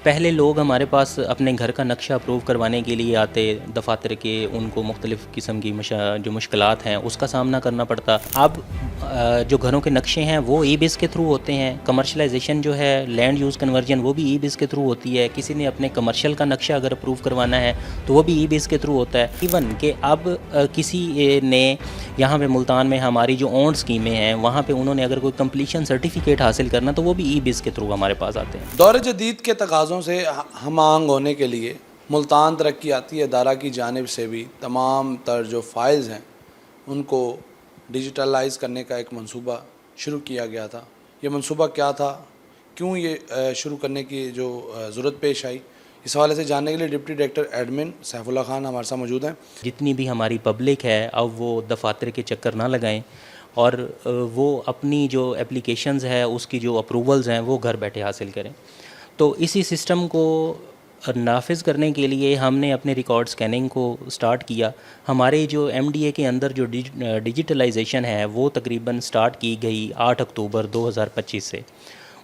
پہلے لوگ ہمارے پاس اپنے گھر کا نقشہ اپروو کروانے کے لیے آتے دفاتر کے، ان کو مختلف قسم کی جو مشکلات ہیں اس کا سامنا کرنا پڑتا۔ اب جو گھروں کے نقشے ہیں وہ ای بز کے تھرو ہوتے ہیں، کمرشلائزیشن جو ہے لینڈ یوز کنورژن وہ بھی ای بز کے تھرو ہوتی ہے۔ کسی نے اپنے کمرشل کا نقشہ اگر اپروو کروانا ہے تو وہ بھی ای بز کے تھرو ہوتا ہے۔ ایون کہ اب کسی نے یہاں پہ ملتان میں ہماری جو اونڈ اسکیمیں ہیں وہاں پہ انہوں نے اگر کوئی کمپلیشن سرٹیفکیٹ حاصل کرنا تو وہ بھی ای بز کے تھرو ہمارے پاس آتے ہیں۔ دور جدید کے تقاضوں سے ہم آہنگ ہونے کے لیے ملتان ترقیاتی ادارہ کی جانب سے بھی تمام تر جو فائلز ہیں ان کو ڈیجیٹلائز کرنے کا ایک منصوبہ شروع کیا گیا تھا۔ یہ منصوبہ کیا تھا، کیوں یہ شروع کرنے کی جو ضرورت پیش آئی، اس حوالے سے جاننے کے لیے deputy director admin Saif Ullah Khan ہمارے ساتھ موجود ہیں۔ جتنی بھی ہماری پبلک ہے اب وہ دفاتر کے چکر نہ لگائیں اور وہ اپنی جو اپلیکیشنز ہے اس کی جو اپروولز ہیں وہ گھر بیٹھے حاصل کریں۔ تو اسی سسٹم کو نافذ کرنے کے لیے ہم نے اپنے ریکارڈ سکیننگ کو سٹارٹ کیا۔ ہمارے جو ایم ڈی اے کے اندر جو ڈیجیٹلائزیشن ہے وہ تقریباً سٹارٹ کی گئی 8 اکتوبر 2025 سے۔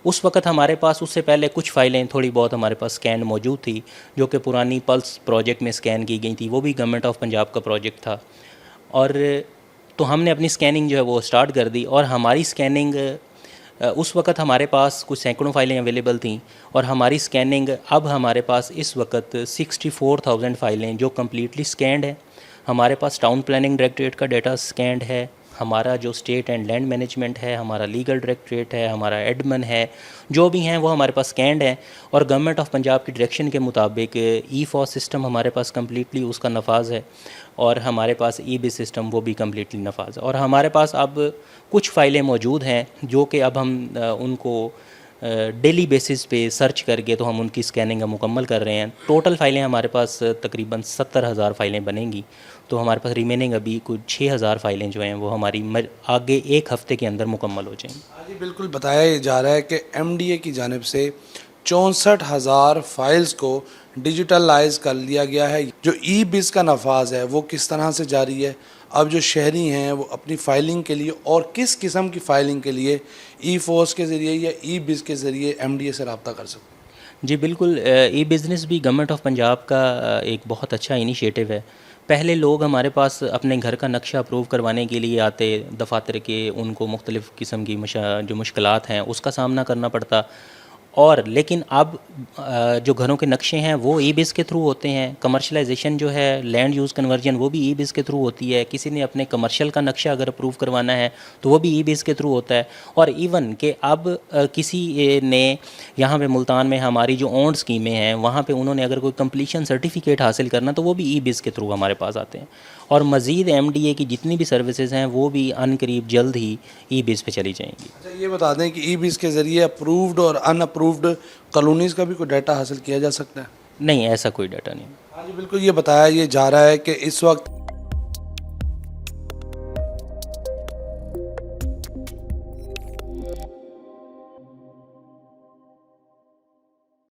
اس وقت ہمارے پاس اس سے پہلے کچھ فائلیں تھوڑی بہت ہمارے پاس سکین موجود تھی جو کہ پرانی پلس پروجیکٹ میں سکین کی گئی تھی، وہ بھی گورنمنٹ آف پنجاب کا پروجیکٹ تھا۔ اور تو ہم نے اپنی سکیننگ جو ہے وہ سٹارٹ کر دی، اور ہماری سکیننگ اس وقت ہمارے پاس کچھ سینکڑوں فائلیں اویلیبل تھیں، اور ہماری سکیننگ اب ہمارے پاس اس وقت 64,000 فائلیں جو کمپلیٹلی سکینڈ ہیں۔ ہمارے پاس ٹاؤن پلاننگ ڈائریکٹریٹ کا ڈیٹا سکینڈ ہے، ہمارا جو اسٹیٹ اینڈ لینڈ مینجمنٹ ہے، ہمارا لیگل ڈائریکٹریٹ ہے، ہمارا ایڈمن ہے، جو بھی ہیں وہ ہمارے پاس سکینڈ ہیں۔ اور گورنمنٹ آف پنجاب کی ڈائریکشن کے مطابق ای فوس سسٹم ہمارے پاس کمپلیٹلی اس کا نفاذ ہے، اور ہمارے پاس ای بز سسٹم وہ بھی کمپلیٹلی نفاذ ہے۔ اور ہمارے پاس اب کچھ فائلیں موجود ہیں جو کہ اب ہم ان کو ڈیلی بیسس پہ سرچ کر کے تو ہم ان کی سکیننگ مکمل کر رہے ہیں۔ ٹوٹل فائلیں ہمارے پاس تقریباً 70,000 فائلیں بنیں گی، تو ہمارے پاس ریمیننگ ابھی کچھ 6,000 فائلیں جو ہیں وہ ہماری آگے ایک ہفتے کے اندر مکمل ہو جائیں گی۔ جی بالکل، بتایا جا رہا ہے کہ ایم ڈی اے کی جانب سے 64,000 فائلز کو ڈیجیٹلائز کر لیا گیا ہے۔ جو ای بز کا نفاذ ہے وہ کس طرح سے جاری ہے، اب جو شہری ہیں وہ اپنی فائلنگ کے لیے اور کس قسم کی فائلنگ کے لیے ای فوس کے ذریعے یا ای بز کے ذریعے ایم ڈی اے سے رابطہ کر سکتے ہیں؟ جی بالکل، ای بزنس بھی گورنمنٹ آف پنجاب کا ایک بہت اچھا انیشیٹو ہے۔ پہلے لوگ ہمارے پاس اپنے گھر کا نقشہ اپروو کروانے کے لیے آتے دفاتر کے، ان کو مختلف قسم کی جو مشکلات ہیں اس کا سامنا کرنا پڑتا، اور لیکن اب جو گھروں کے نقشے ہیں وہ ای بز کے تھرو ہوتے ہیں۔ کمرشلائزیشن جو ہے لینڈ یوز کنورژن وہ بھی ای بز کے تھرو ہوتی ہے۔ کسی نے اپنے کمرشل کا نقشہ اگر اپروو کروانا ہے تو وہ بھی ای بز کے تھرو ہوتا ہے۔ اور ایون کہ اب کسی نے یہاں پہ ملتان میں ہماری جو اونڈ اسکیمیں ہیں وہاں پہ انہوں نے اگر کوئی کمپلیشن سرٹیفکیٹ حاصل کرنا تو وہ بھی ای بز کے تھرو ہمارے پاس آتے ہیں۔ اور مزید ایم ڈی اے کی جتنی بھی سروسز ہیں وہ بھی ان قریب جلد ہی ای بز پہ چلی جائیں گی۔ اچھا، یہ بتا دیں کہ ای بز کے ذریعے اپرووڈ اور ان اپرووڈ کالونیز کا بھی کوئی ڈیٹا حاصل کیا جا سکتا ہے؟ نہیں، ایسا کوئی ڈیٹا نہیں۔ ہاں جی بالکل، یہ بتایا یہ جا رہا ہے کہ اس وقت